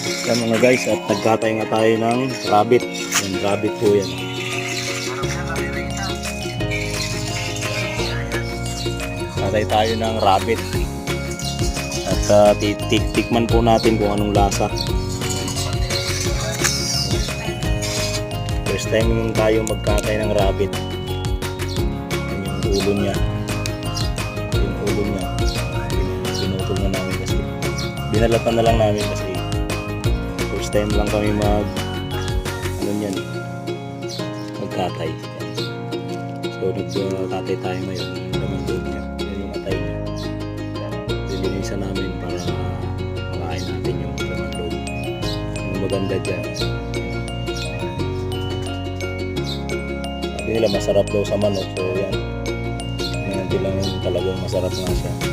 Yan mga guys, at nagkatay nga tayo ng rabbit. Yung rabbit po yan. Katay tayo ng rabbit. At tikman po natin kung anong lasa. First time tayo magkatay ng rabbit. Yan yung ulo niya. Yung ulo niya. Pinutol na namin kasi. Binalatan na lang namin kasi first time lang kami magkatay. So nagkatay tayo ngayon. Yung laman loob niya. Yan yung atay niya. Lilinisan namin para makain natin yung laman loob. Yung maganda dyan. Sabi nila masarap daw sa manok. So yan. Yan lang yung talagang masarap nga siya.